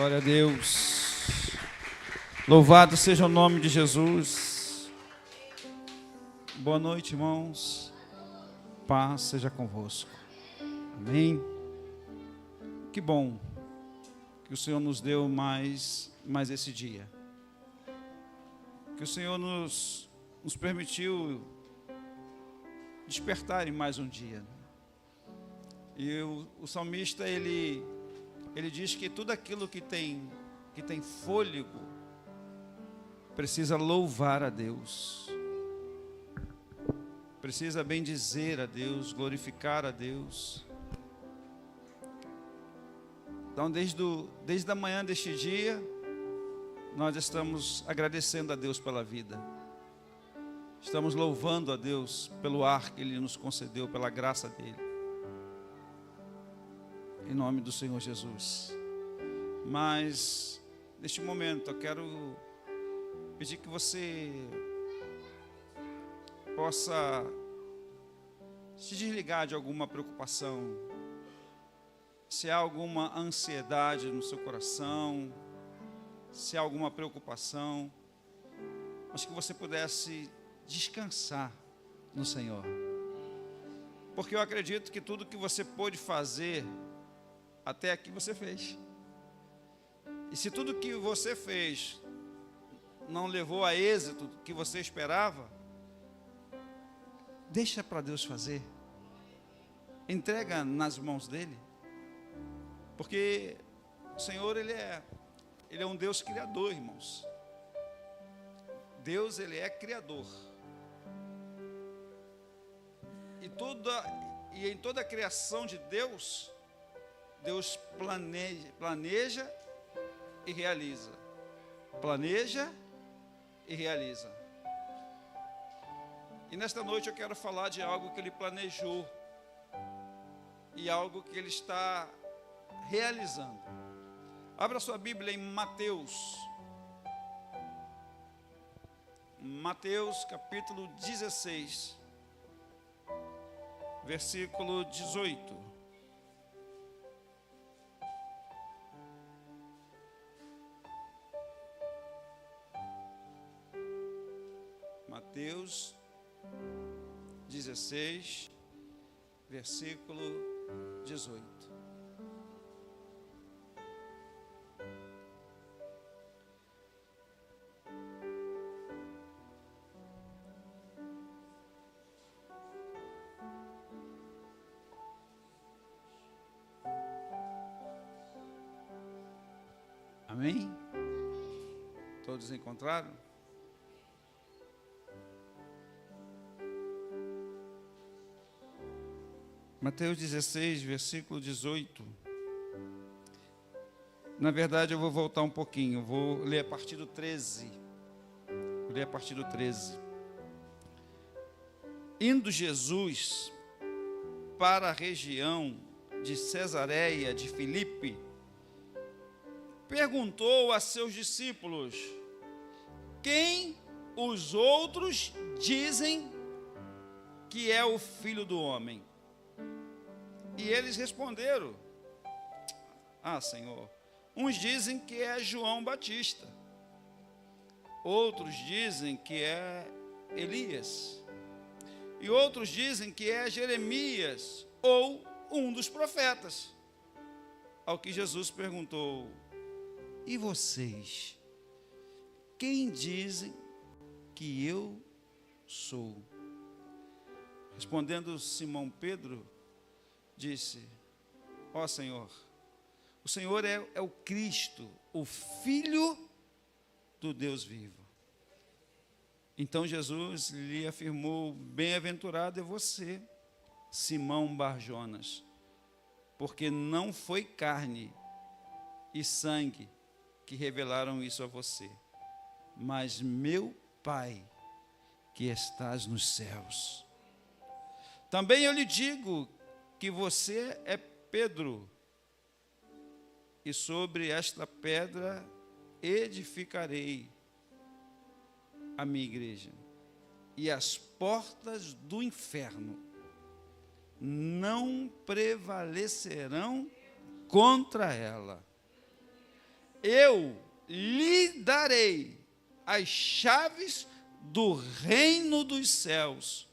Glória a Deus. Louvado seja o nome de Jesus. Boa noite, irmãos. Paz seja convosco. Amém. Que bom que o Senhor nos deu mais esse dia. Que o Senhor nos permitiu despertar em mais um dia. E o salmista, ele diz que tudo aquilo que tem fôlego precisa louvar a Deus, precisa bendizer a Deus, glorificar a Deus. Então, desde a manhã deste dia, nós estamos agradecendo a Deus pela vida, estamos louvando a Deus pelo ar que Ele nos concedeu, pela graça dEle. Em nome do Senhor Jesus. Mas, neste momento, eu quero pedir que você possa se desligar de alguma preocupação, se há alguma ansiedade no seu coração, se há alguma preocupação, mas que você pudesse descansar no Senhor. Porque eu acredito que tudo que você pôde fazer até aqui você fez. E se tudo que você fez não levou a êxito que você esperava, deixa para Deus fazer. Entrega nas mãos dEle. Porque o Senhor, Ele é um Deus criador, irmãos. Deus, Ele é criador. E em toda a criação de Deus, Deus planeja e realiza. Planeja e realiza. E nesta noite eu quero falar de algo que Ele planejou e algo que Ele está realizando. Abra sua Bíblia em Mateus. Mateus capítulo 16, versículo 18. Mateus 16, versículo 18. Amém? Todos encontraram? Mateus 16, versículo 18. Na verdade, eu vou voltar um pouquinho. Vou ler a partir do 13. Vou ler a partir do 13. Indo Jesus para a região de Cesareia de Filipe, perguntou a seus discípulos: quem os outros dizem que é o Filho do Homem? E eles responderam: Senhor, uns dizem que é João Batista, outros dizem que é Elias, e outros dizem que é Jeremias ou um dos profetas. Ao que Jesus perguntou: e vocês, quem dizem que eu sou? Respondendo Simão Pedro, disse: ó Senhor, o Senhor é o Cristo, o Filho do Deus vivo. Então Jesus lhe afirmou: bem-aventurado é você, Simão Bar-Jonas, porque não foi carne e sangue que revelaram isso a você, mas meu Pai que estás nos céus. Também eu lhe digo que você é Pedro, e sobre esta pedra edificarei a minha igreja, e as portas do inferno não prevalecerão contra ela. eu lhe darei as chaves do reino dos céus.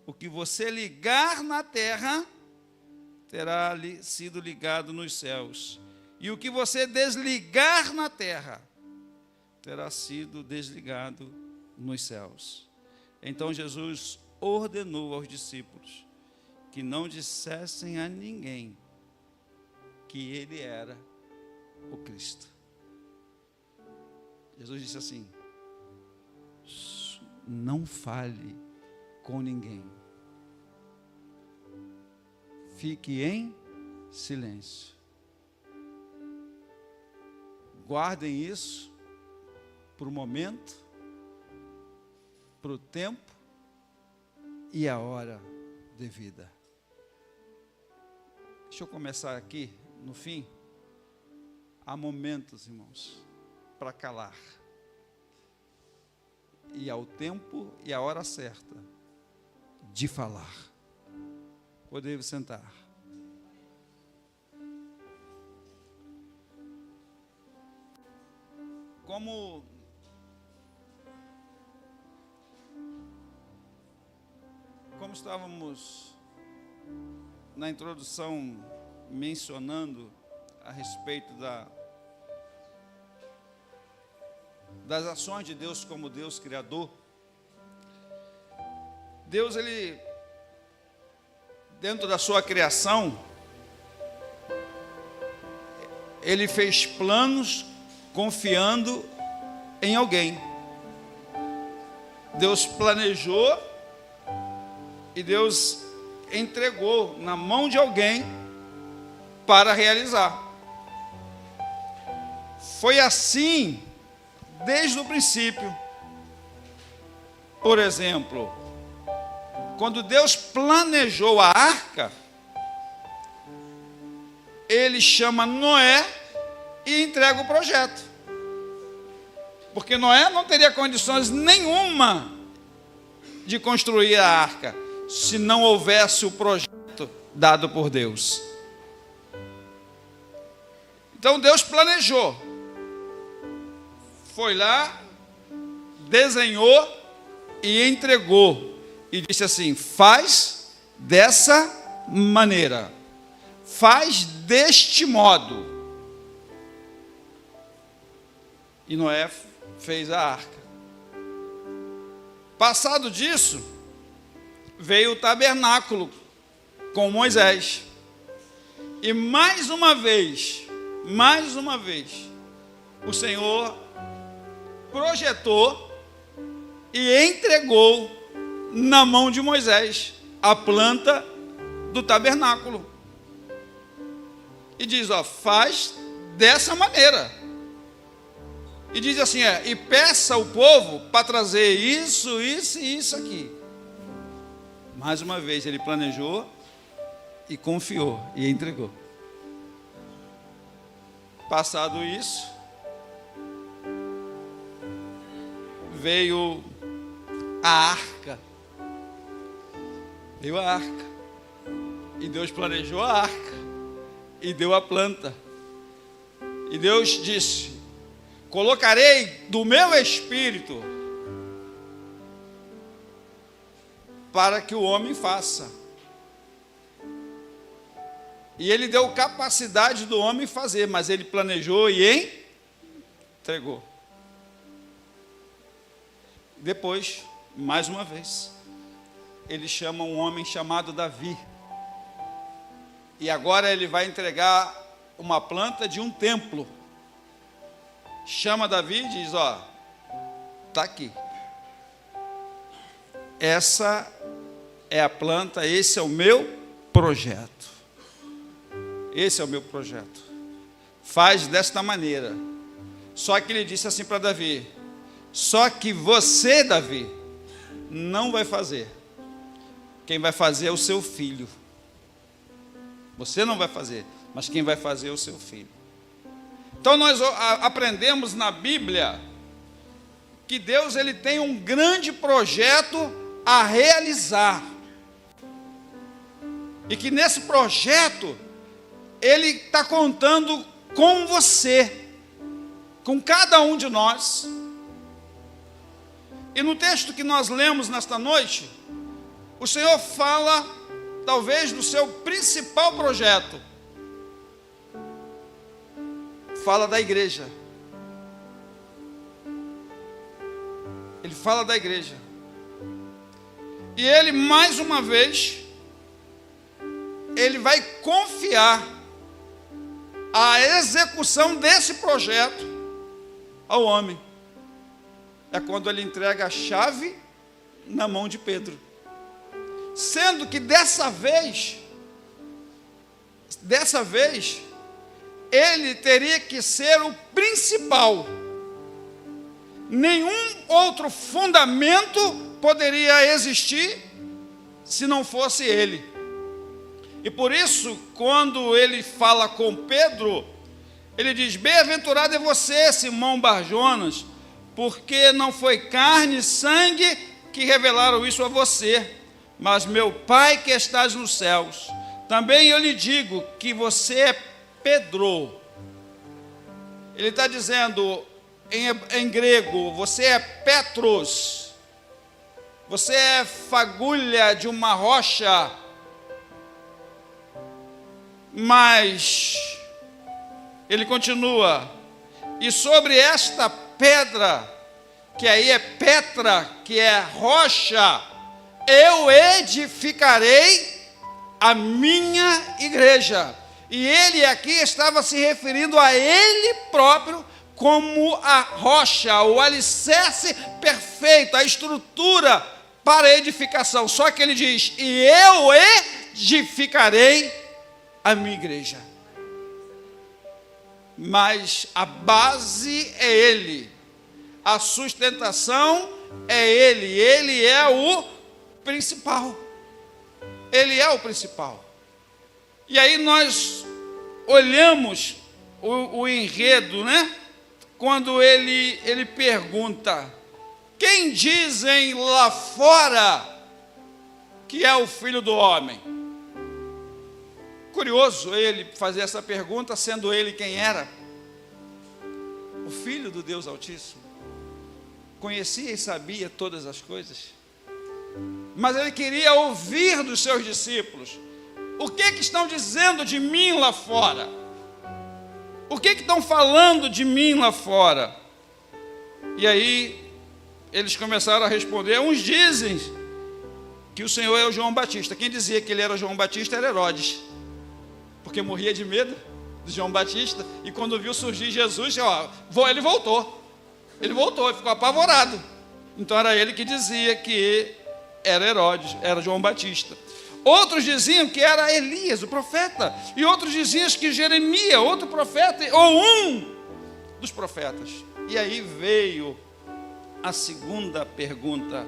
O que você ligar na terra terá sido ligado nos céus, e o que você desligar na terra terá sido desligado nos céus. Então Jesus ordenou aos discípulos que não dissessem a ninguém que ele era o Cristo. Jesus disse assim: não fale com ninguém. Fique em silêncio. Guardem isso para o momento, para o tempo e a hora devida. Deixa eu começar aqui, no fim. Há momentos, irmãos, para calar. E ao tempo e a hora certa de falar. Podemos sentar. Como estávamos na introdução mencionando a respeito das ações de Deus como Deus Criador, Deus, ele, dentro da sua criação, ele fez planos confiando em alguém. Deus planejou e Deus entregou na mão de alguém para realizar. Foi assim desde o princípio. Por exemplo, quando Deus planejou a arca, ele chama Noé e entrega o projeto. Porque Noé não teria condições nenhuma de construir a arca se não houvesse o projeto dado por Deus. Então Deus planejou, foi lá, desenhou e entregou, e disse assim: faz dessa maneira, faz deste modo. E Noé fez a arca. Passado disso, veio o tabernáculo com Moisés. E mais uma vez, o Senhor projetou e entregou na mão de Moisés a planta do tabernáculo. E diz, ó, faz dessa maneira. E diz assim, e peça ao povo para trazer isso e isso aqui. Mais uma vez ele planejou e confiou e entregou. Passado isso, veio a arca. Veio a arca. E Deus planejou a arca. E deu a planta. E Deus disse: colocarei do meu espírito para que o homem faça. E ele deu capacidade do homem fazer, mas ele planejou e entregou. Depois, mais uma vez, ele chama um homem chamado Davi. E agora ele vai entregar uma planta de um templo. Chama Davi e diz, ó, está aqui. Essa é a planta, esse é o meu projeto. Esse é o meu projeto. Faz desta maneira. Só que ele disse assim para Davi: só que você, Davi, não vai fazer. Quem vai fazer é o seu filho. Você não vai fazer, mas quem vai fazer é o seu filho. Então nós aprendemos na Bíblia que Deus, ele tem um grande projeto a realizar. E que nesse projeto ele está contando com você. com cada um de nós. E no texto que nós lemos nesta noite, o Senhor fala, talvez, do seu principal projeto. Fala da igreja. Ele fala da igreja. E ele, mais uma vez, ele vai confiar a execução desse projeto ao homem. É quando ele entrega a chave na mão de Pedro. Sendo que dessa vez, ele teria que ser o principal. Nenhum outro fundamento poderia existir se não fosse ele. E por isso, quando ele fala com Pedro, ele diz: bem-aventurado é você, Simão Barjonas, porque não foi carne e sangue que revelaram isso a você, mas meu Pai que estás nos céus. Também eu lhe digo que você é Pedro. Ele está dizendo em grego, você é Petros, você é fagulha de uma rocha. Mas ele continua: e sobre esta pedra, que aí é Petra, que é rocha, eu edificarei a minha igreja. E ele aqui estava se referindo a ele próprio como a rocha, o alicerce perfeito, a estrutura para a edificação. Só que ele diz: e eu edificarei a minha igreja. Mas a base é ele, a sustentação é ele é o principal. Ele é o principal. E aí nós olhamos o enredo, né? Quando ele pergunta: quem dizem lá fora que é o Filho do Homem? Curioso ele fazer essa pergunta, sendo ele quem era? O Filho do Deus Altíssimo. Conhecia e sabia todas as coisas. Mas ele queria ouvir dos seus discípulos: o que estão dizendo de mim lá fora? O que estão falando de mim lá fora? E aí eles começaram a responder. Uns dizem que o Senhor é o João Batista. Quem dizia que ele era João Batista era Herodes, porque morria de medo de João Batista. E quando viu surgir Jesus, ele voltou. Ele ficou apavorado. Então era ele que dizia que era Herodes, era João Batista. Outros diziam que era Elias, o profeta. E outros diziam que Jeremias, outro profeta, ou um dos profetas. E aí veio a segunda pergunta,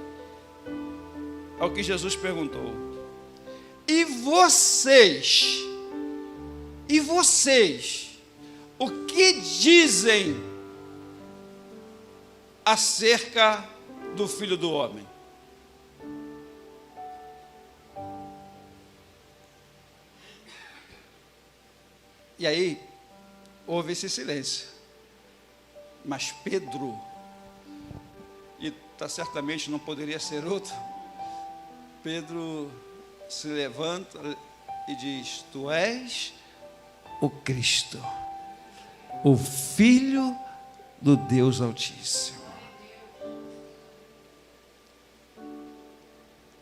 ao que Jesus perguntou: e vocês, o que dizem acerca do Filho do Homem? E aí, houve esse silêncio. Mas Pedro, e certamente não poderia ser outro, Pedro se levanta e diz: tu és o Cristo, o Filho do Deus Altíssimo.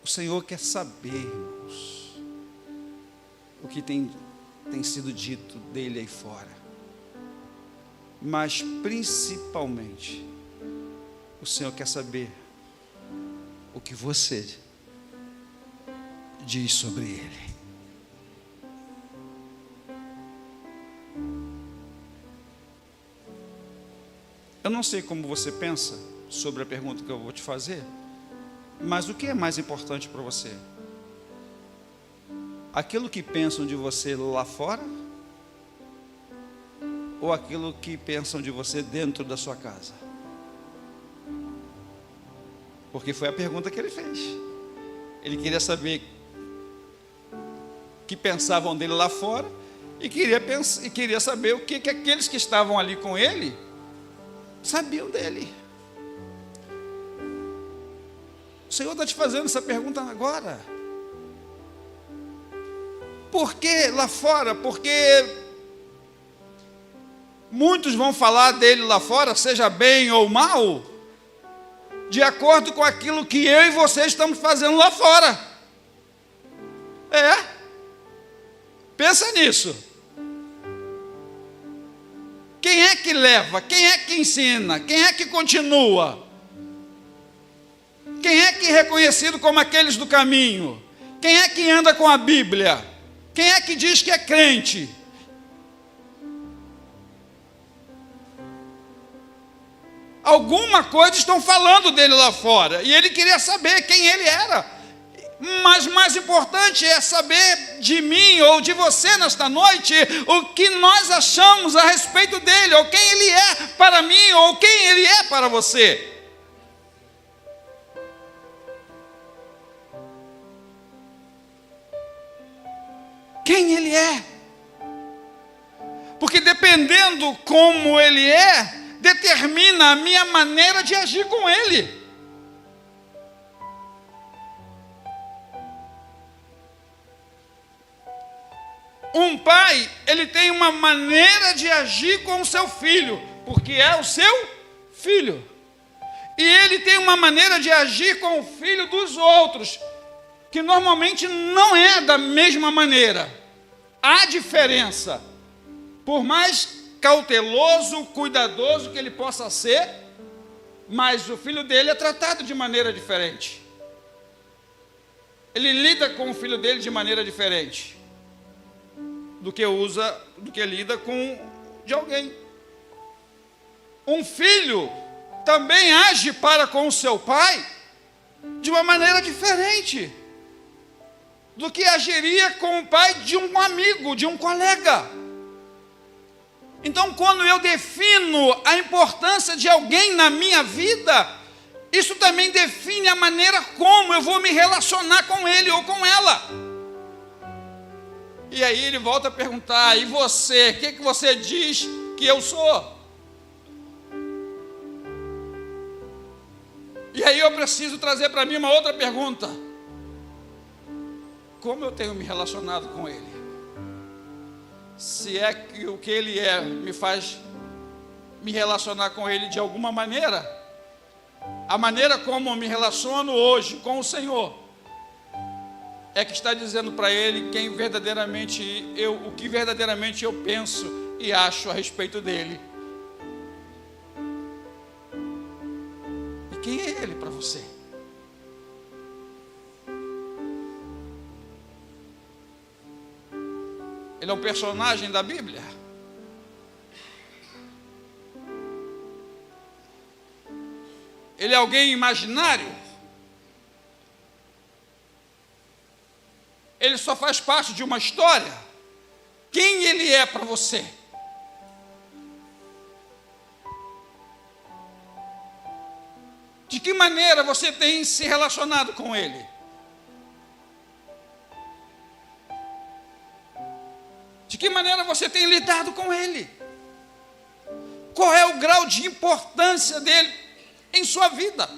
O Senhor quer saber, irmãos, o que tem sido dito dele aí fora, mas principalmente o Senhor quer saber o que você diz sobre ele. Eu não sei como você pensa sobre a pergunta que eu vou te fazer, mas o que é mais importante para você? Aquilo que pensam de você lá fora, ou aquilo que pensam de você dentro da sua casa? Porque foi a pergunta que ele fez. Ele queria saber o que pensavam dele lá fora, e queria saber o que aqueles que estavam ali com ele sabiam dele. O Senhor está te fazendo essa pergunta agora. Por que lá fora? Porque muitos vão falar dele lá fora, seja bem ou mal, de acordo com aquilo que eu e você estamos fazendo lá fora. Pensa nisso. Quem é que leva? Quem é que ensina? Quem é que continua? Quem é que é reconhecido como aqueles do caminho? Quem é que anda com a Bíblia? Quem é que diz que é crente? Alguma coisa estão falando dele lá fora, e ele queria saber quem ele era. Mas mais importante é saber de mim ou de você nesta noite o que nós achamos a respeito dele, ou quem ele é para mim, ou quem ele é para você. Quem ele é? Porque dependendo como ele é, determina a minha maneira de agir com ele. Um pai, ele tem uma maneira de agir com o seu filho, porque é o seu filho. E ele tem uma maneira de agir com o filho dos outros, que normalmente não é da mesma maneira. Há diferença. Por mais cauteloso, cuidadoso que ele possa ser, mas o filho dele é tratado de maneira diferente. Ele lida com o filho dele de maneira diferente do que lida com de alguém. Um filho também age para com o seu pai de uma maneira diferente do que agiria com o pai de um amigo, de um colega. Então, quando eu defino a importância de alguém na minha vida, isso também define a maneira como eu vou me relacionar com ele ou com ela. E aí ele volta a perguntar: e você? O que você diz que eu sou? E aí eu preciso trazer para mim uma outra pergunta: como eu tenho me relacionado com ele? Se é que o que ele é me faz me relacionar com ele de alguma maneira, a maneira como eu me relaciono hoje com o Senhor é que está dizendo para ele o que verdadeiramente eu penso e acho a respeito dele. E quem é ele para você? Ele é um personagem da Bíblia? Ele é alguém imaginário? Ele só faz parte de uma história? Quem ele é para você? De que maneira você tem se relacionado com ele? De que maneira você tem lidado com ele? Qual é o grau de importância dele em sua vida?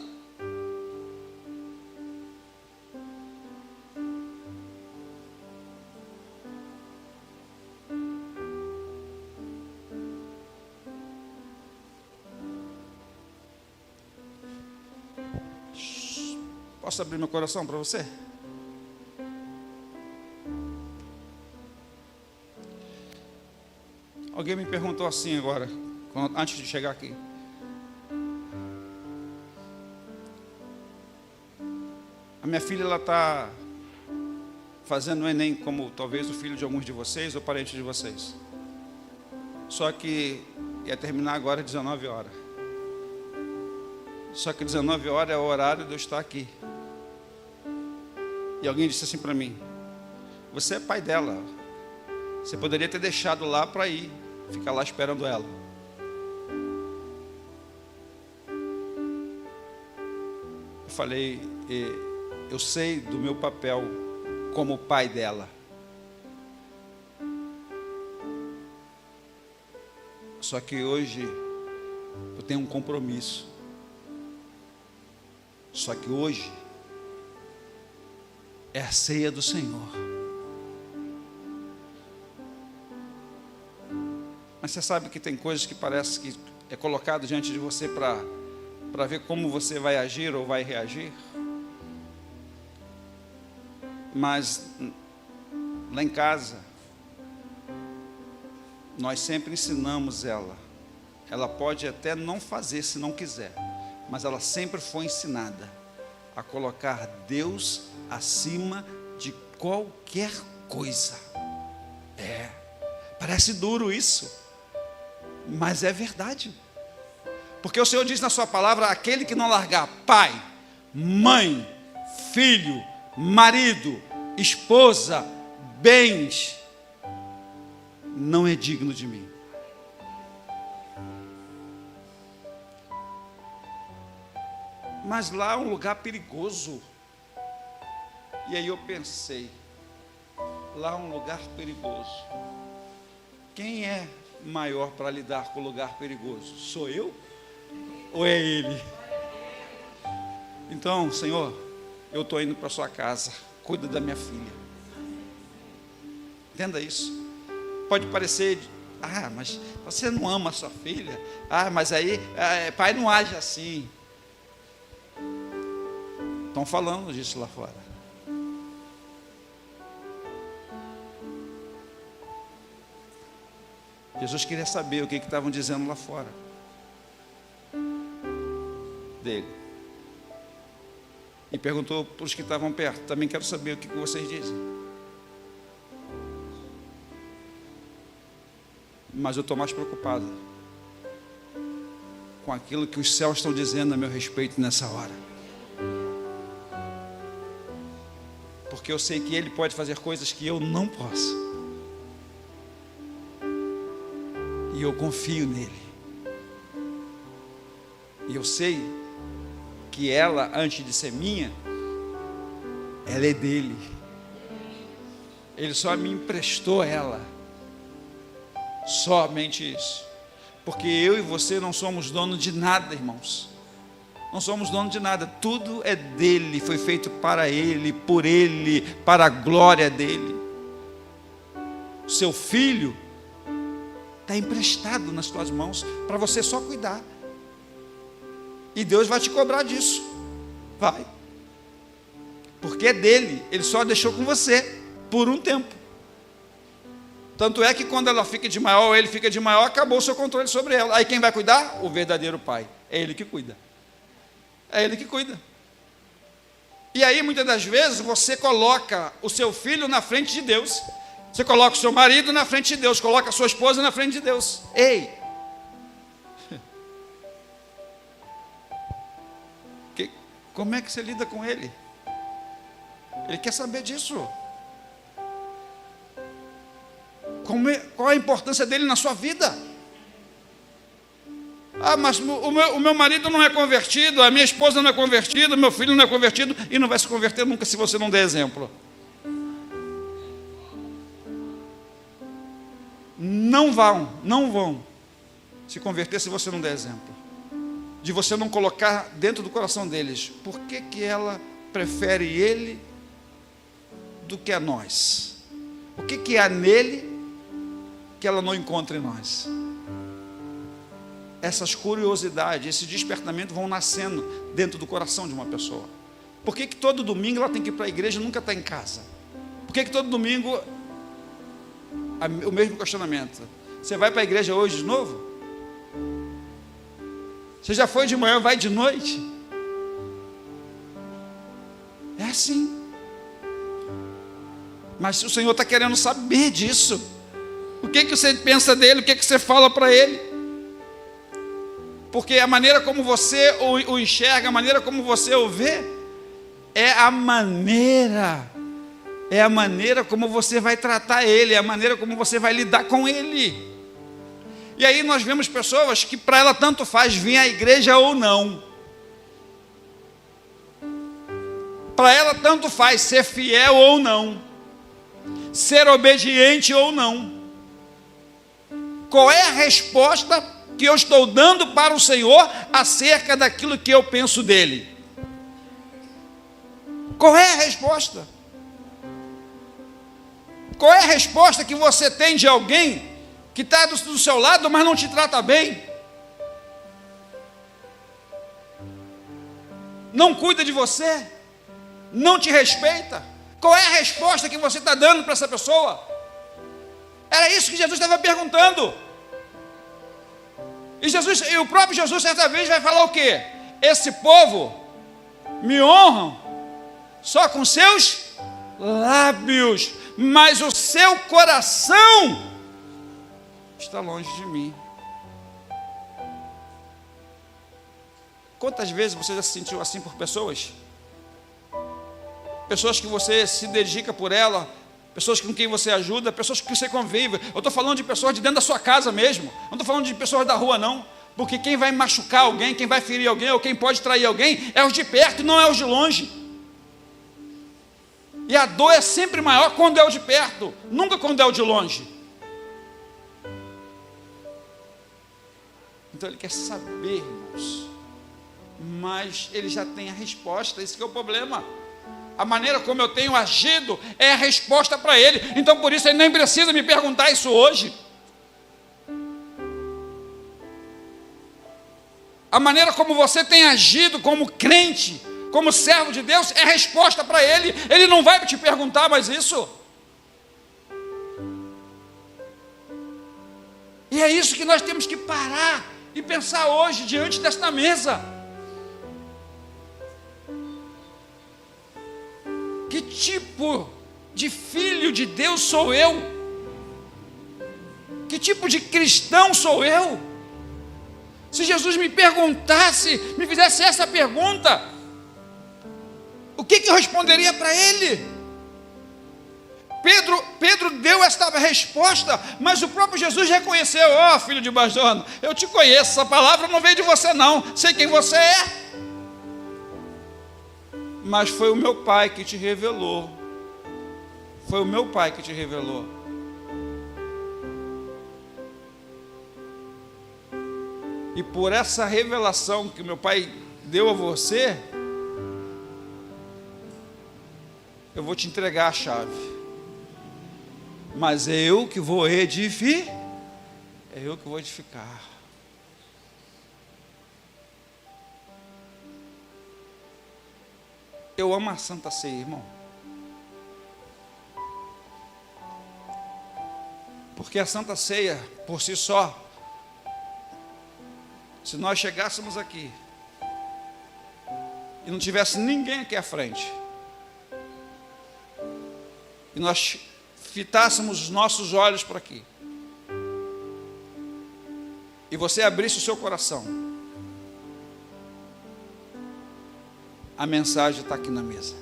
Posso abrir meu coração para você? Alguém me perguntou assim agora, antes de chegar aqui: a minha filha, ela está fazendo o Enem, como talvez o filho de alguns de vocês ou parente de vocês. Só que ia terminar agora às 19 horas. Só que 19 horas é o horário de eu estar aqui. E alguém disse assim para mim: você é pai dela, você poderia ter deixado lá para ir ficar lá esperando ela. Eu falei: eu sei do meu papel como pai dela. Só que hoje Eu tenho um compromisso. Só que hoje é a ceia do Senhor. Mas você sabe que tem coisas que parece que é colocado diante de você para ver como você vai agir ou vai reagir. Mas lá em casa, nós sempre ensinamos ela. Ela pode até não fazer se não quiser, mas ela sempre foi ensinada a colocar Deus acima de qualquer coisa. Parece duro isso, mas é verdade. Porque o Senhor diz na sua palavra: aquele que não largar pai, mãe, filho, marido, esposa, bens, não é digno de mim. Mas lá é um lugar perigoso. E aí eu pensei, lá é um lugar perigoso. Quem é maior para lidar com o lugar perigoso? Sou eu? Ou é Ele? Então, Senhor, eu estou indo para a sua casa, cuida da minha filha. Entenda isso. Pode parecer, mas você não ama a sua filha. Mas aí, pai não age assim. Estão falando disso lá fora. Jesus queria saber o que estavam dizendo lá fora dele. E perguntou para os que estavam perto: também quero saber o que vocês dizem. Mas eu estou mais preocupado com aquilo que os céus estão dizendo a meu respeito nessa hora. Porque eu sei que Ele pode fazer coisas que eu não posso. E eu confio nele. E eu sei que ela, antes de ser minha, ela é dele. Ele só me emprestou ela. Somente isso. Porque eu e você não somos dono de nada, irmãos. Não somos dono de nada. Tudo é dele. Foi feito para ele, por ele, para a glória dele. O seu filho está emprestado nas tuas mãos para você só cuidar. E Deus vai te cobrar disso. Vai. Porque é dele. Ele só deixou com você por um tempo. Tanto é que quando ela fica de maior ou ele fica de maior, acabou o seu controle sobre ela. Aí quem vai cuidar? O verdadeiro pai. É ele que cuida. É ele que cuida. E aí muitas das vezes você coloca o seu filho na frente de Deus. Você coloca o seu marido na frente de Deus. Coloca a sua esposa na frente de Deus. Ei! Como é que você lida com ele? Ele quer saber disso. Qual a importância dele na sua vida? Mas o meu marido não é convertido, a minha esposa não é convertida, o meu filho não é convertido, e não vai se converter nunca se você não der exemplo. Não vão se converter se você não der exemplo. De você não colocar dentro do coração deles: por que ela prefere ele do que a nós? O que há nele que ela não encontra em nós? Essas curiosidades, esse despertamento vão nascendo dentro do coração de uma pessoa. Por que todo domingo ela tem que ir para a igreja e nunca está em casa? Por que todo domingo o mesmo questionamento? Você vai para a igreja hoje de novo? Você já foi de manhã, vai de noite? É assim. Mas o Senhor está querendo saber disso. O que você pensa dele? O que você fala para ele? Porque a maneira como você o enxerga, a maneira como você o vê, é a maneira como você vai tratar ele, é a maneira como você vai lidar com ele. E aí nós vemos pessoas que para ela tanto faz vir à igreja ou não. Para ela tanto faz ser fiel ou não, ser obediente ou não. Qual é a resposta que eu estou dando para o Senhor acerca daquilo que eu penso dele? Qual é a resposta? Qual é a resposta que você tem de alguém que está do seu lado, mas não te trata bem? Não cuida de você? Não te respeita? Qual é a resposta que você está dando para essa pessoa? Era isso que Jesus estava perguntando. E o próprio Jesus, certa vez, vai falar o quê? Esse povo me honram só com seus lábios, mas o seu coração está longe de mim. Quantas vezes você já se sentiu assim por pessoas? Pessoas que você se dedica por ela, pessoas com quem você ajuda, pessoas que você convive. Eu estou falando de pessoas de dentro da sua casa mesmo. Não estou falando de pessoas da rua, não. Porque quem vai machucar alguém, quem vai ferir alguém, ou quem pode trair alguém, é os de perto, não é os de longe. E a dor é sempre maior quando é o de perto, nunca quando é o de longe. Então ele quer saber, irmãos. Mas ele já tem a resposta, esse que é o problema. A maneira como eu tenho agido é a resposta para ele. Então por isso ele nem precisa me perguntar isso hoje. A maneira como você tem agido como crente, como servo de Deus, é a resposta para ele. Ele não vai te perguntar mais isso. E é isso que nós temos que parar e pensar hoje diante desta mesa. Que tipo de filho de Deus sou eu? Que tipo de cristão sou eu? Se Jesus me perguntasse, me fizesse essa pergunta, o que eu responderia para ele? Pedro deu esta resposta, mas o próprio Jesus reconheceu: ó, filho de Bajono, eu te conheço, essa palavra não veio de você não, sei quem você é. Mas foi o meu Pai que te revelou. Foi o meu Pai que te revelou. E por essa revelação que meu Pai deu a você, eu vou te entregar a chave. Mas é eu que vou edificar. É eu que vou edificar. Eu amo a Santa Ceia, irmão. Porque a Santa Ceia, por si só, se nós chegássemos aqui e não tivesse ninguém aqui à frente, e nós fitássemos os nossos olhos por aqui, e você abrisse o seu coração, a mensagem está aqui na mesa.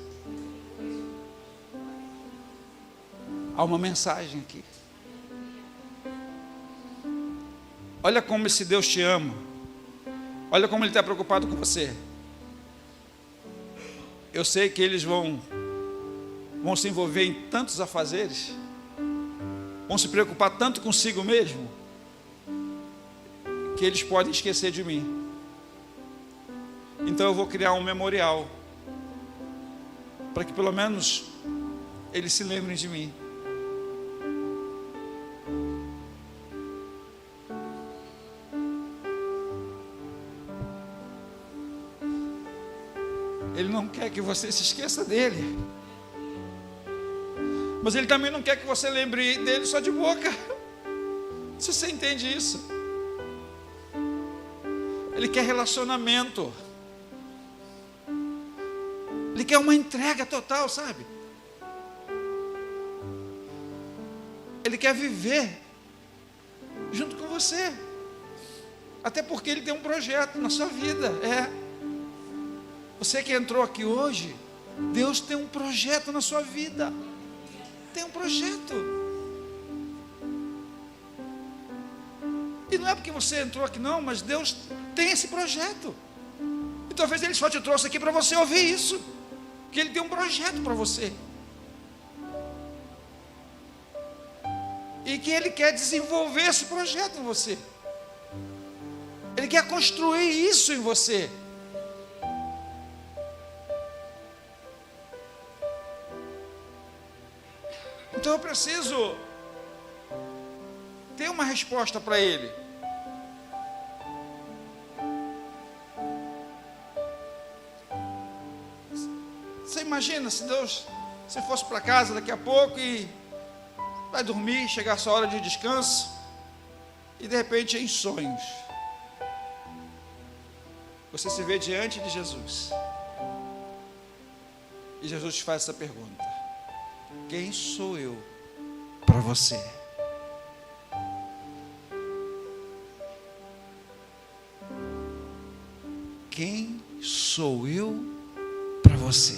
Há uma mensagem aqui. Olha como esse Deus te ama. Olha como Ele está preocupado com você. Eu sei que eles vão se envolver em tantos afazeres, vão se preocupar tanto consigo mesmo, que eles podem esquecer de mim. Então eu vou criar um memorial, para que pelo menos eles se lembrem de mim. Ele não quer que você se esqueça dele, mas ele também não quer que você lembre dele só de boca. Se você entende isso, ele quer relacionamento. Ele quer uma entrega total, sabe? Ele quer viver junto com você. Até porque Ele tem um projeto na sua vida. Você que entrou aqui hoje, Deus tem um projeto na sua vida. Tem um projeto. E não é porque você entrou aqui não, mas Deus tem esse projeto. E talvez Ele só te trouxe aqui para você ouvir isso. Que Ele tem um projeto para você. E que Ele quer desenvolver esse projeto em você. quer construir isso em você. Então eu preciso ter uma resposta para Ele. Você imagina se você fosse para casa daqui a pouco e vai dormir, chegar a sua hora de descanso, e de repente em sonhos, você se vê diante de Jesus, e Jesus te faz essa pergunta: quem sou eu para você? Quem sou eu para você?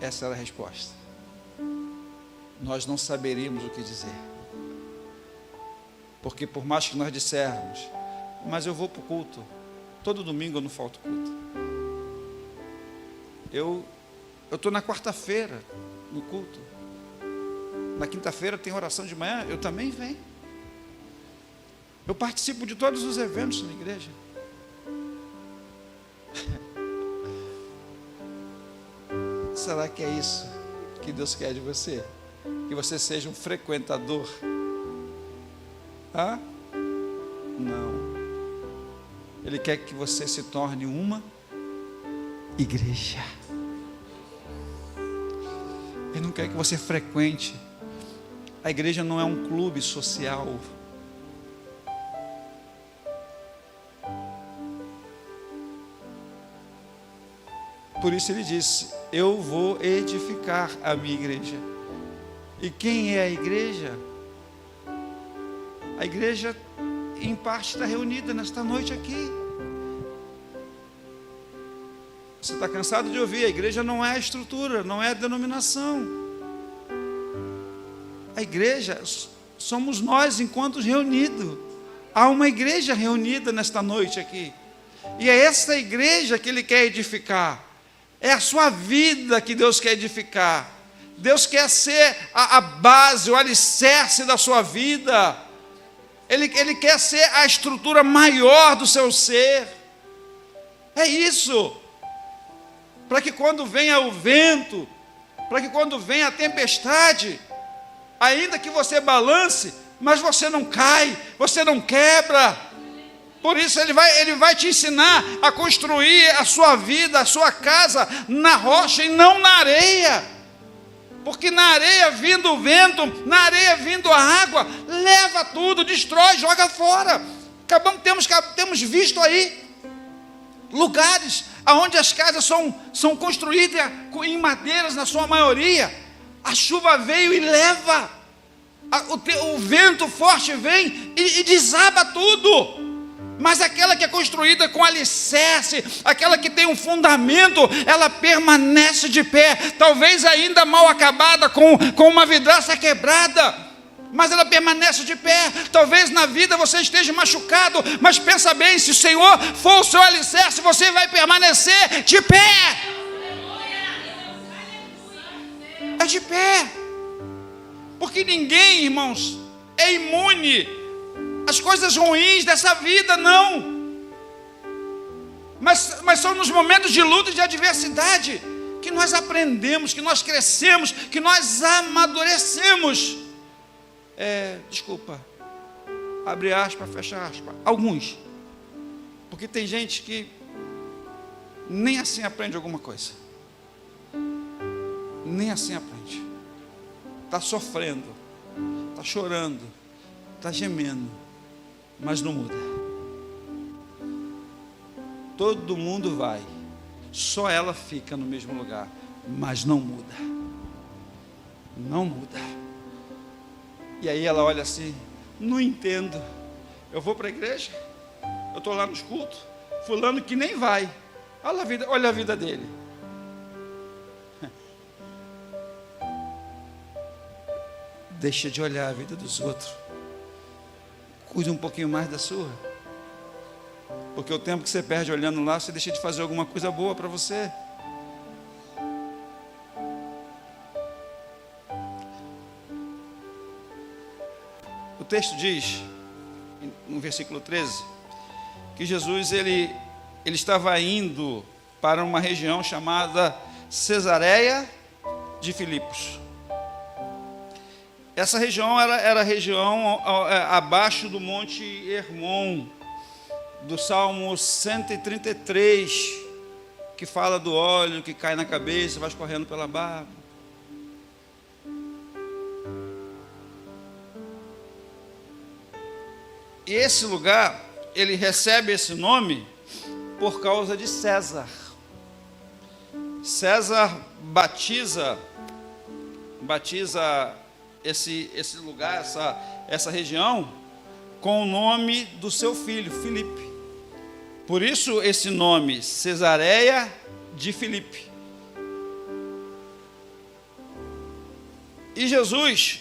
Essa era a resposta. Nós não saberíamos o que dizer. Porque por mais que nós dissermos, mas eu vou para o culto, todo domingo eu não falto culto. Eu estou na quarta-feira no culto. Na quinta-feira tem oração de manhã, eu também venho. Eu participo de todos os eventos na igreja. Será que é isso que Deus quer de você? Que você seja um frequentador? Ah? Não. Ele quer que você se torne uma igreja. Ele não quer que você frequente. A igreja não é um clube social. Por isso ele disse: eu vou edificar a minha igreja. E quem é a igreja? A igreja, em parte, está reunida nesta noite aqui. Você está cansado de ouvir: a igreja não é a estrutura, não é a denominação. A igreja somos nós enquanto reunidos. Há uma igreja reunida nesta noite aqui. E é essa igreja que Ele quer edificar. É a sua vida que Deus quer edificar. Deus quer ser a base, o alicerce da sua vida. Ele quer ser a estrutura maior do seu ser. É isso. Para que quando venha o vento, para que quando venha a tempestade, ainda que você balance, mas você não cai, você não quebra. Por isso ele vai te ensinar a construir a sua vida, a sua casa na rocha e não na areia. Porque na areia vindo o vento, na areia vindo a água, leva tudo, destrói, joga fora. Temos visto aí lugares onde as casas são construídas em madeiras na sua maioria. A chuva veio e leva. O vento forte vem e desaba tudo. Mas aquela que é construída com alicerce, aquela que tem um fundamento, ela permanece de pé, talvez ainda mal acabada, com uma vidraça quebrada, mas ela permanece de pé. Talvez na vida você esteja machucado, mas pensa bem, se o Senhor for o seu alicerce, você vai permanecer de pé. É de pé. Porque ninguém, irmãos, é imune as coisas ruins dessa vida, não. Mas são nos momentos de luta e de adversidade que nós aprendemos, que nós crescemos, que nós amadurecemos. Desculpa, abre aspas, fecha aspas. Alguns. Porque tem gente que nem assim aprende alguma coisa. Nem assim aprende. Está sofrendo, está chorando, está gemendo, mas não muda. Todo mundo vai, só ela fica no mesmo lugar, mas não muda. Não muda. E aí ela olha assim: não entendo. Eu vou para a igreja, eu estou lá nos cultos, fulano que nem vai. Olha a vida dele. Deixa de olhar a vida dos outros. Cuide um pouquinho mais da sua. Porque o tempo que você perde olhando lá, você deixa de fazer alguma coisa boa para você. O texto diz, no versículo 13, que Jesus ele estava indo para uma região chamada Cesareia de Filipos. Essa região era a região abaixo do Monte Hermon, do Salmo 133, que fala do óleo que cai na cabeça, vai escorrendo pela barba. E esse lugar, ele recebe esse nome por causa de César. César batiza esse lugar, essa região, com o nome do seu filho, Filipe. Por isso esse nome, Cesareia de Filipe. E Jesus,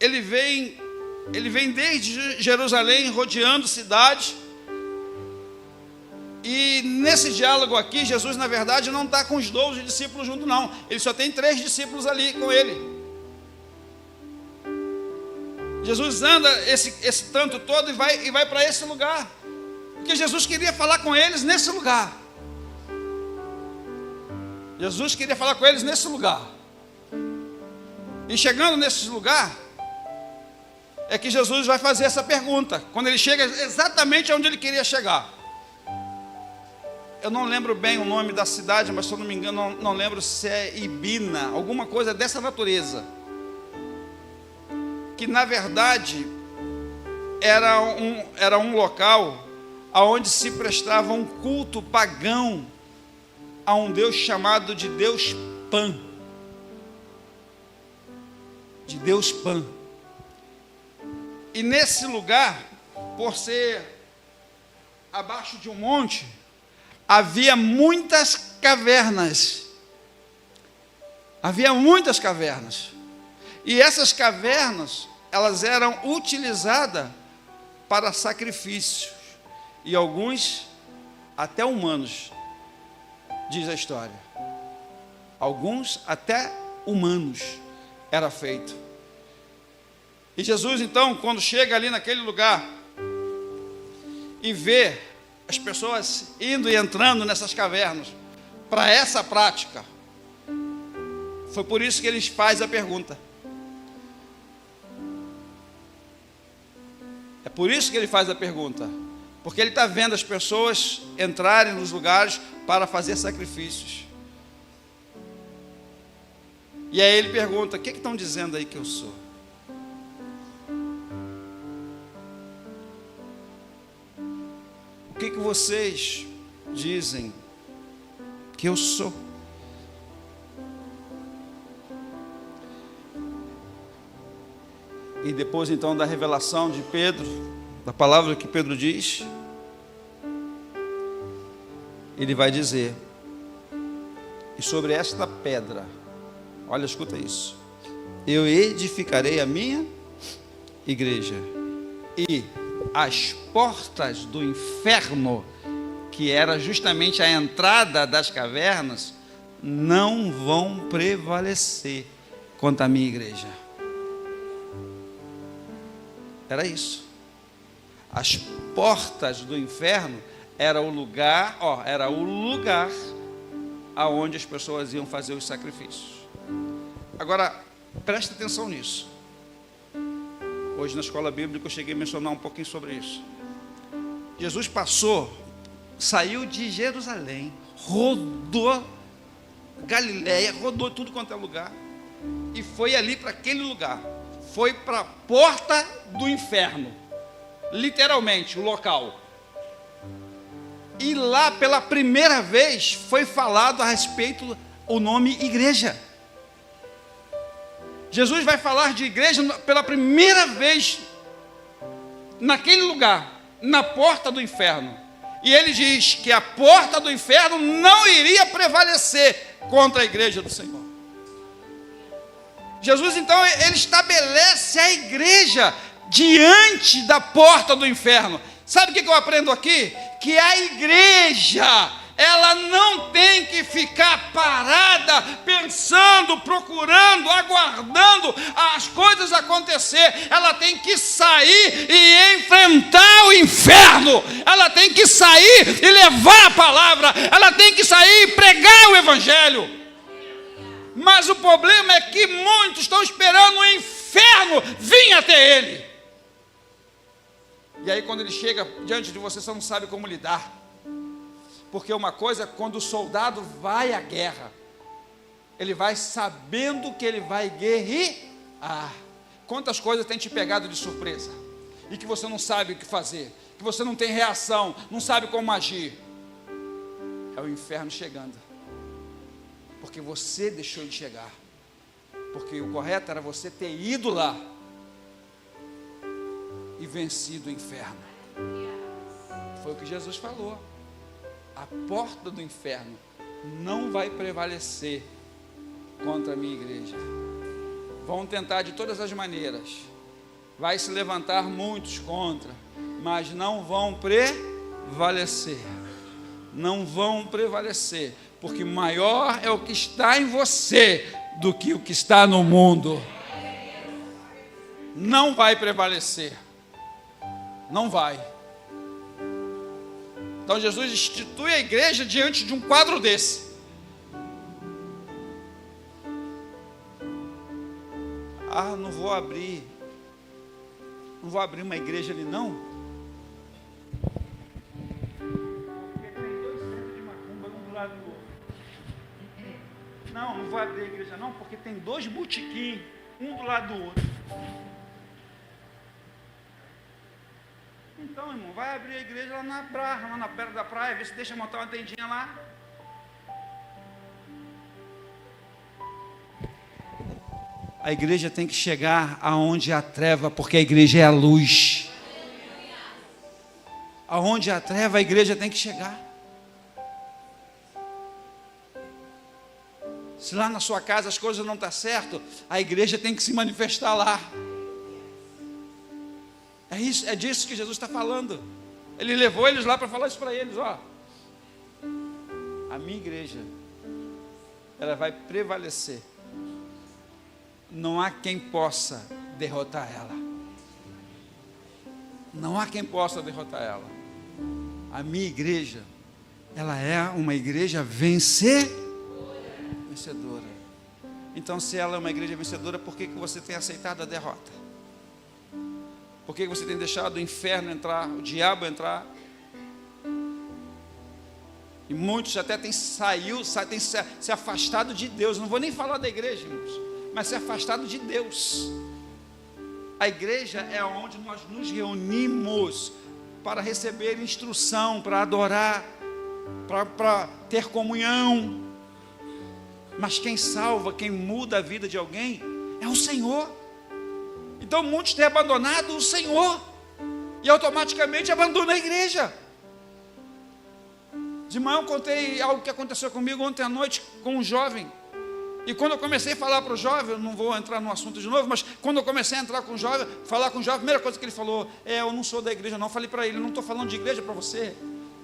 ele vem desde Jerusalém, rodeando cidades. E nesse diálogo aqui, Jesus, na verdade, não está com os 12 discípulos junto, não. Ele só tem 3 discípulos ali com ele. Jesus anda esse tanto todo e vai para esse lugar. Porque Jesus queria falar com eles nesse lugar. Jesus queria falar com eles nesse lugar. E chegando nesse lugar, é que Jesus vai fazer essa pergunta. Quando ele chega exatamente onde ele queria chegar. Eu não lembro bem o nome da cidade, mas se eu não me engano, não lembro se é Ibina, alguma coisa dessa natureza. Que na verdade era um local onde se prestava um culto pagão a um deus chamado de Deus Pan. De Deus Pan. E nesse lugar, por ser abaixo de um monte, havia muitas cavernas. Havia muitas cavernas. E essas cavernas, elas eram utilizadas para sacrifícios. E alguns até humanos, diz a história. Alguns até humanos era feito. E Jesus, então, quando chega ali naquele lugar e vê as pessoas indo e entrando nessas cavernas para essa prática, foi por isso que ele faz a pergunta. É por isso que ele faz a pergunta, porque ele está vendo as pessoas entrarem nos lugares para fazer sacrifícios. E aí ele pergunta: o que estão dizendo aí que eu sou? O que vocês dizem que eu sou? E depois então da revelação de Pedro, da palavra que Pedro diz, ele vai dizer: e sobre esta pedra, olha, escuta isso, eu edificarei a minha igreja, e as portas do inferno, que era justamente a entrada das cavernas, não vão prevalecer contra a minha igreja. Era isso. As portas do inferno era o lugar aonde as pessoas iam fazer os sacrifícios. Agora, presta atenção nisso. Hoje na escola bíblica eu cheguei a mencionar um pouquinho sobre isso. Jesus saiu de Jerusalém, rodou Galileia, rodou tudo quanto é lugar, e foi ali para aquele lugar. Foi para a porta do inferno, literalmente o local. E lá pela primeira vez foi falado a respeito o nome igreja. Jesus vai falar de igreja pela primeira vez naquele lugar, na porta do inferno. E ele diz que a porta do inferno não iria prevalecer contra a igreja do Senhor. Jesus então, ele estabelece a igreja diante da porta do inferno. Sabe o que eu aprendo aqui? Que a igreja ela não tem que ficar parada, pensando, procurando, aguardando as coisas acontecer. Ela tem que sair e enfrentar o inferno. Ela tem que sair e levar a palavra. Ela tem que sair e pregar o evangelho. Mas o problema é que muitos estão esperando o inferno vir até ele. E aí quando ele chega diante de você não sabe como lidar. Porque uma coisa é quando o soldado vai à guerra, ele vai sabendo que ele vai guerrear. Quantas coisas tem te pegado de surpresa, e que você não sabe o que fazer, que você não tem reação, não sabe como agir. É o inferno chegando, porque você deixou de chegar, porque o correto era você ter ido lá, e vencido o inferno. Foi o que Jesus falou. A porta do inferno não vai prevalecer contra a minha igreja. Vão tentar de todas as maneiras. Vai se levantar muitos contra, mas não vão prevalecer. Não vão prevalecer, porque maior é o que está em você do que o que está no mundo. Não vai prevalecer. Não vai. Então Jesus institui a igreja diante de um quadro desse. Não vou abrir uma igreja ali não. Porque tem 2 centros de macumba um do lado do outro. Não vou abrir a igreja não, porque tem 2 botequins, um do lado do outro. Então, irmão, vai abrir a igreja lá na praia, lá na beira da praia, vê se deixa montar uma tendinha lá. A igreja tem que chegar aonde há treva, porque a igreja é a luz. Aonde há treva, a igreja tem que chegar. Se lá na sua casa as coisas não estão certas, a igreja tem que se manifestar lá. É disso que Jesus está falando. Ele levou eles lá para falar isso para eles. A minha igreja, ela vai prevalecer. Não há quem possa derrotar ela. Não há quem possa derrotar ela. A minha igreja, ela é uma igreja vencedora. Então, se ela é uma igreja vencedora, por que você tem aceitado a derrota? Por que você tem deixado o inferno entrar, o diabo entrar? E muitos até têm se afastado de Deus. Não vou nem falar da igreja, irmãos, mas se afastado de Deus. A igreja é onde nós nos reunimos para receber instrução, para adorar, para ter comunhão. Mas quem salva, quem muda a vida de alguém é o Senhor. Então muitos têm abandonado o Senhor e automaticamente abandonam a igreja. De manhã eu contei algo que aconteceu comigo ontem à noite com um jovem. E quando eu comecei a falar para o jovem, eu não vou entrar no assunto de novo, mas quando eu comecei a entrar com o jovem, falar com o jovem, a primeira coisa que ele falou, eu não sou da igreja não. Eu falei para ele, não estou falando de igreja para você.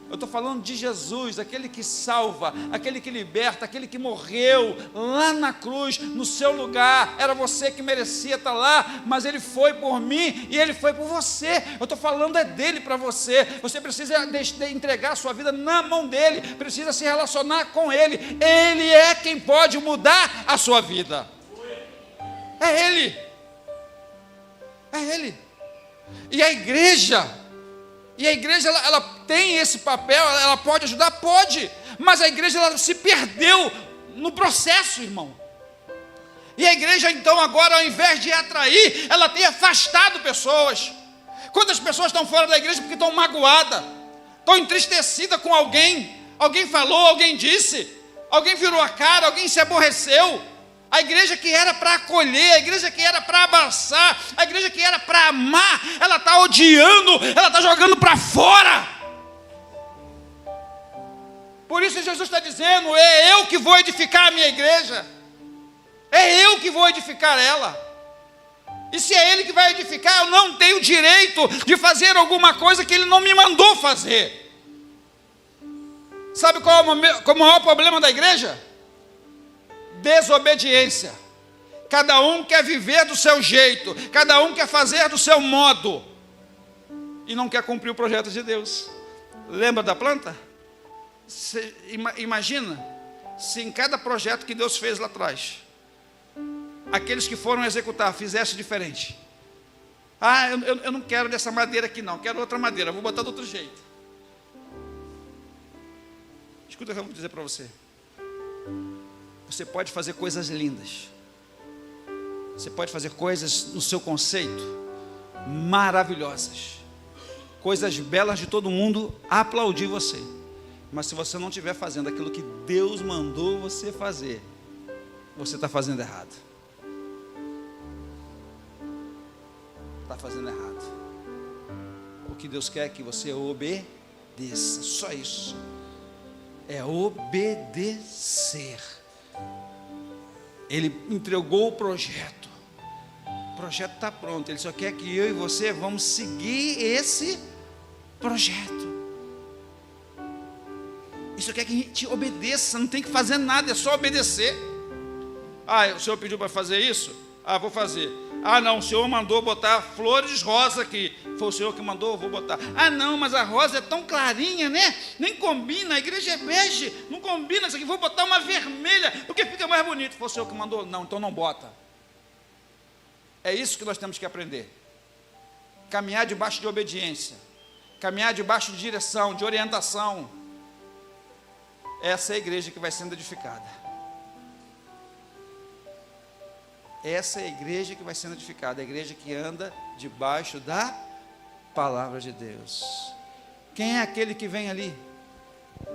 Eu estou falando de Jesus, aquele que salva, aquele que liberta, aquele que morreu lá na cruz, no seu lugar. Era você que merecia estar lá, mas Ele foi por mim e Ele foi por você. Eu estou falando dele para você. Você precisa entregar a sua vida na mão dEle, precisa se relacionar com Ele. Ele é quem pode mudar a sua vida. É Ele. É Ele. E a igreja... ela tem esse papel, ela pode ajudar? Pode, mas a igreja ela se perdeu no processo, irmão. E a igreja então agora, ao invés de atrair, ela tem afastado pessoas. Quantas pessoas estão fora da igreja porque estão magoadas, estão entristecidas com alguém falou, alguém disse, alguém virou a cara, alguém se aborreceu. A igreja que era para acolher, a igreja que era para abraçar, a igreja que era para amar, ela está odiando, ela está jogando para fora. Por isso Jesus está dizendo, é eu que vou edificar a minha igreja, é eu que vou edificar ela. E se é Ele que vai edificar, eu não tenho direito de fazer alguma coisa que Ele não me mandou fazer. Sabe qual é o maior problema da igreja? Desobediência. Cada um quer viver do seu jeito, cada um quer fazer do seu modo, e não quer cumprir o projeto de Deus. Lembra da planta? Imagina se em cada projeto que Deus fez lá atrás, aqueles que foram executar fizessem diferente. Eu não quero dessa madeira aqui não, quero outra madeira, vou botar de outro jeito. Escuta o que eu vou dizer para você. Você pode fazer coisas lindas, você pode fazer coisas no seu conceito maravilhosas, coisas belas de todo mundo aplaudir você, mas se você não estiver fazendo aquilo que Deus mandou você fazer, você está fazendo errado. Está fazendo errado. O que Deus quer é que você obedeça, só isso. É obedecer. Ele entregou o projeto está pronto, Ele só quer que eu e você vamos seguir esse projeto. Ele só quer que a gente obedeça, não tem que fazer nada, é só obedecer. O Senhor pediu para fazer isso? Vou fazer. Não, o Senhor mandou botar flores rosa aqui. Foi o Senhor que mandou, vou botar. Não, mas a rosa é tão clarinha, né? Nem combina, a igreja é bege, não combina isso aqui, vou botar uma vermelha, porque fica mais bonito. Foi o Senhor que mandou? Não, então não bota. É isso que nós temos que aprender. Caminhar debaixo de obediência, caminhar debaixo de direção, de orientação. Essa é a igreja que vai sendo edificada. Essa é a igreja que vai sendo edificada, a igreja que anda debaixo da palavra de Deus. Quem é aquele que vem ali?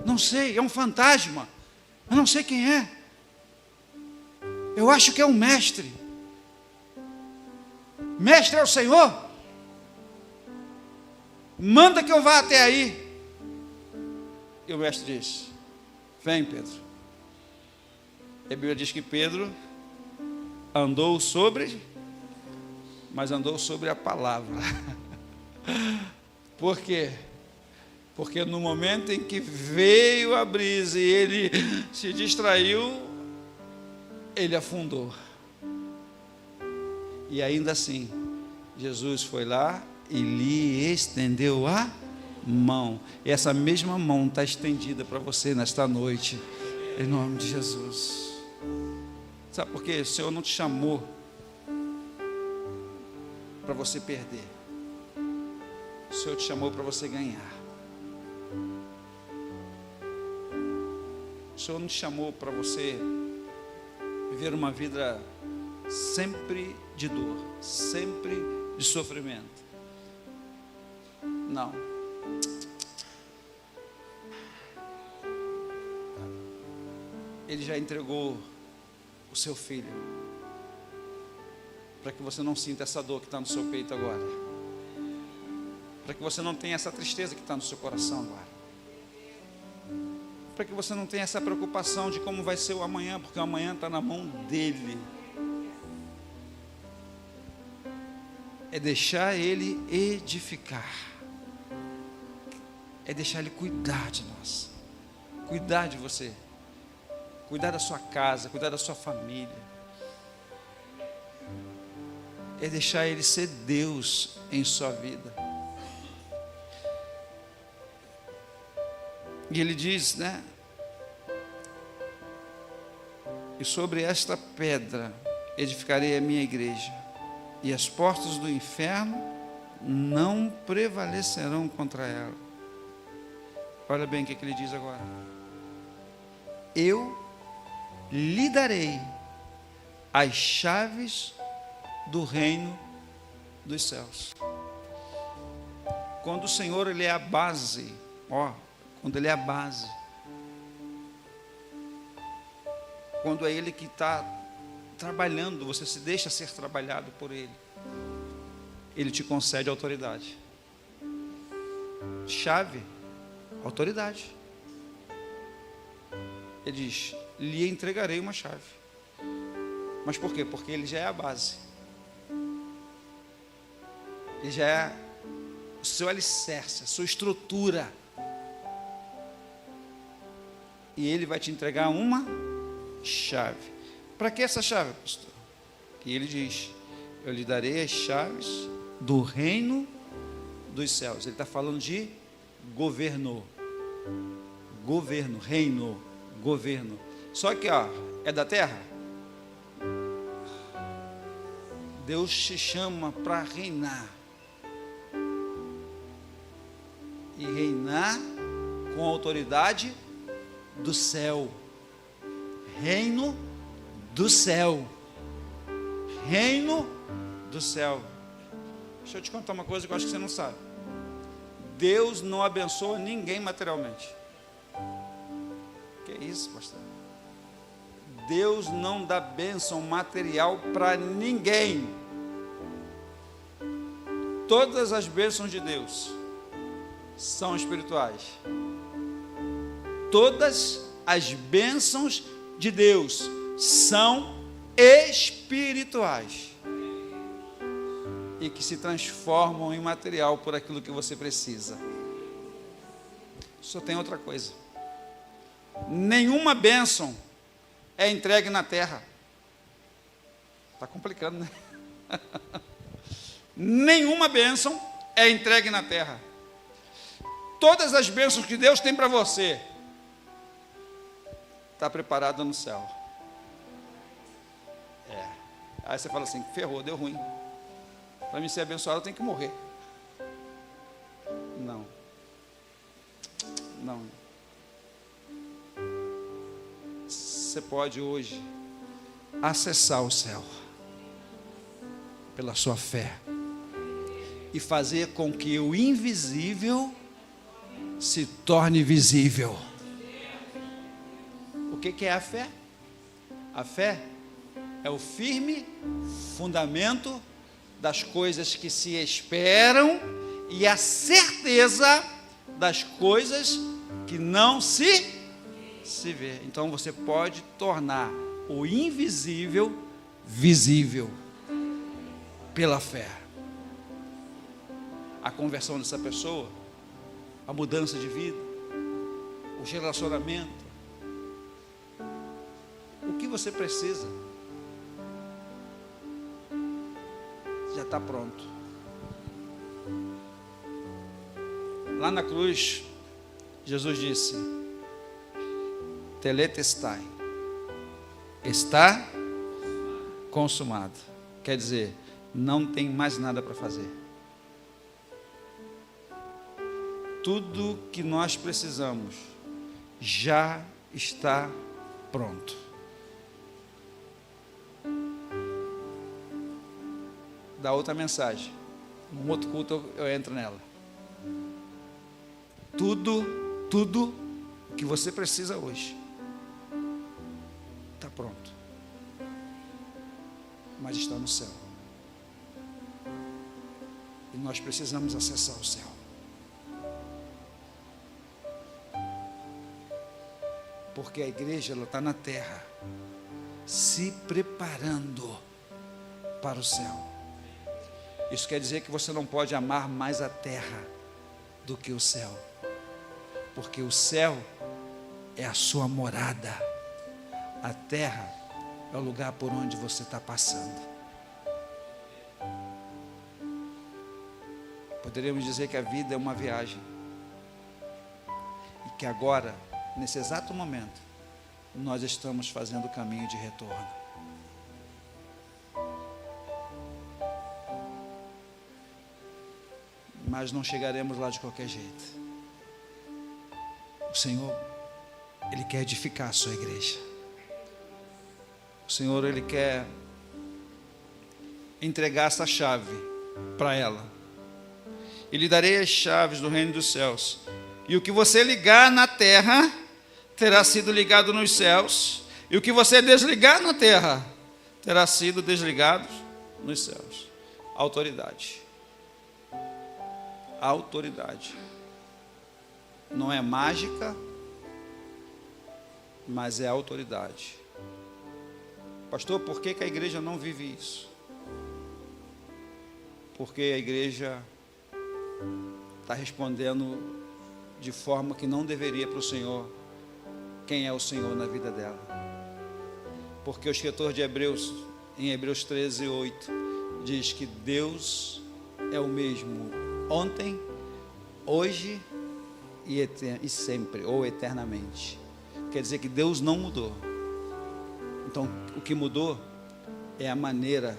Não sei, é um fantasma. Eu não sei quem é. Eu acho que é um mestre. Mestre é o Senhor? Manda que eu vá até aí. E o mestre diz: vem, Pedro. E a Bíblia diz que Pedro andou sobre, mas andou sobre a palavra. Por quê? Porque no momento em que veio a brisa e ele se distraiu, ele afundou. E ainda assim, Jesus foi lá e lhe estendeu a mão. E essa mesma mão está estendida para você nesta noite, em nome de Jesus. Sabe por quê? O Senhor não te chamou para você perder. O Senhor te chamou para você ganhar. O Senhor não te chamou para você viver uma vida sempre de dor, sempre de sofrimento. Não. Ele já entregou o seu filho, para que você não sinta essa dor que está no seu peito agora, para que você não tenha essa tristeza que está no seu coração agora, para que você não tenha essa preocupação de como vai ser o amanhã, porque o amanhã está na mão dele. É deixar ele edificar, é deixar ele cuidar de nós, cuidar de você, cuidar da sua casa, cuidar da sua família. É deixar ele ser Deus em sua vida. E ele diz, né? E sobre esta pedra edificarei a minha igreja, e as portas do inferno não prevalecerão contra ela. Olha bem o que ele diz agora. Eu lhe darei as chaves do reino dos céus. Quando o Senhor, Ele é a base, quando Ele é a base, quando é Ele que está trabalhando, você se deixa ser trabalhado por Ele, Ele te concede autoridade. Chave, autoridade. Ele diz: lhe entregarei uma chave. Mas por quê? Porque Ele já é a base, Ele já é o seu alicerce, a sua estrutura. e ele vai te entregar uma chave. Para que essa chave, pastor? E ele diz: eu lhe darei as chaves do reino dos céus. Ele está falando de governo, reino, governo. Só que, é da terra. Deus te chama para reinar. E reinar com a autoridade do céu. Reino do céu. Reino do céu. Deixa eu te contar uma coisa que eu acho que você não sabe. Deus não abençoa ninguém materialmente. Que isso, pastor? Deus não dá bênção material para ninguém. Todas as bênçãos de Deus são espirituais. Todas as bênçãos de Deus são espirituais e que se transformam em material por aquilo que você precisa. Só tem outra coisa: nenhuma bênção é entregue na terra. Está complicando, né? Nenhuma bênção é entregue na terra. Todas as bênçãos que Deus tem para você está preparada no céu. Aí você fala assim: ferrou, deu ruim. Para mim ser abençoado eu tenho que morrer. Não. Você pode hoje acessar o céu pela sua fé e fazer com que o invisível se torne visível. O que é a fé? A fé é o firme fundamento das coisas que se esperam e a certeza das coisas que não se vê. Então você pode tornar o invisível visível pela fé. A conversão dessa pessoa, a mudança de vida, o relacionamento, o que você precisa já está pronto. Lá na cruz, Jesus disse: tetelestai, está consumado. Quer dizer, não tem mais nada para fazer. Tudo que nós precisamos já está pronto. Da outra mensagem, num outro culto eu entro nela. Tudo que você precisa hoje está pronto, mas está no céu. E nós precisamos acessar o céu. Porque a igreja está na terra, se preparando para o céu. Isso quer dizer que você não pode amar mais a terra do que o céu, porque o céu é a sua morada, a terra é o lugar por onde você está passando. Poderíamos dizer que a vida é uma viagem, e que agora, nesse exato momento, nós estamos fazendo o caminho de retorno. Mas não chegaremos lá de qualquer jeito. O Senhor, Ele quer edificar a sua igreja. O Senhor, Ele quer entregar essa chave para ela. E lhe darei as chaves do reino dos céus. E o que você ligar na terra terá sido ligado nos céus, e o que você desligar na terra terá sido desligado nos céus. Autoridade. Autoridade. Não é mágica, mas é autoridade. Pastor, por que a igreja não vive isso? Porque a igreja está respondendo de forma que não deveria para o Senhor, quem é o Senhor na vida dela. Porque o escritor de Hebreus, em Hebreus 13:8, diz que Deus é o mesmo ontem, hoje e sempre, ou eternamente. Quer dizer que Deus não mudou. Então, o que mudou é a maneira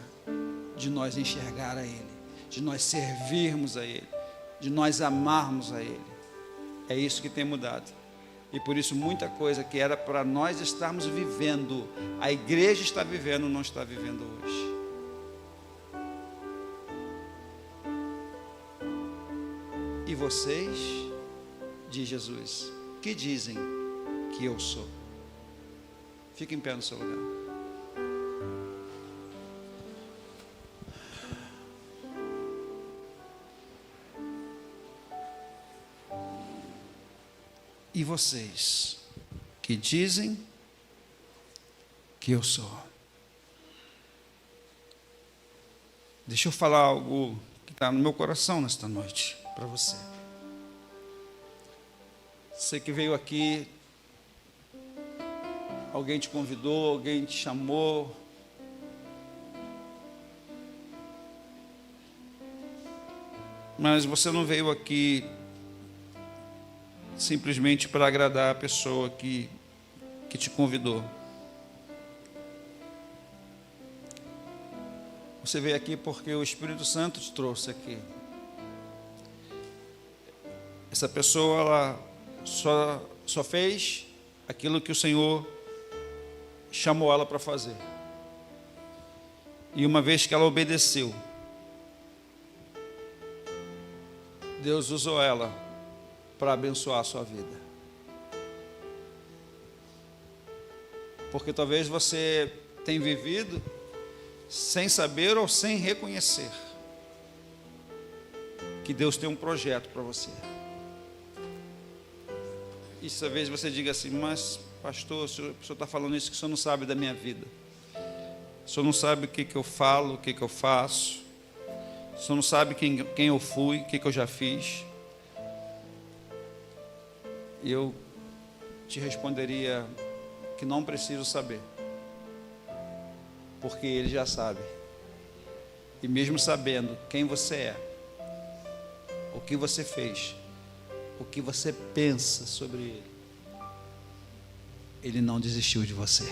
de nós enxergar a Ele, de nós servirmos a Ele, de nós amarmos a Ele. É isso que tem mudado. E por isso muita coisa que era para nós estarmos vivendo, a igreja está vivendo, não está vivendo hoje. E vocês, diz Jesus, que dizem que eu sou? Fique em pé no seu lugar. E vocês, que dizem que eu sou? Deixa eu falar algo que está no meu coração nesta noite para você. Você que veio aqui, alguém te convidou, alguém te chamou. Mas você não veio aqui simplesmente para agradar a pessoa que te convidou. Você veio aqui porque o Espírito Santo te trouxe aqui. Essa pessoa, ela só fez aquilo que o Senhor chamou ela para fazer. E uma vez que ela obedeceu, Deus usou ela para abençoar a sua vida. Porque talvez você tenha vivido sem saber ou sem reconhecer que Deus tem um projeto para você. E talvez você diga assim: mas pastor, o senhor está falando isso que o senhor não sabe da minha vida. O senhor não sabe o que eu falo, o que eu faço. O senhor não sabe quem eu fui, o que eu já fiz. E eu te responderia que não preciso saber, porque Ele já sabe. E mesmo sabendo quem você é, o que você fez, o que você pensa sobre Ele, Ele não desistiu de você.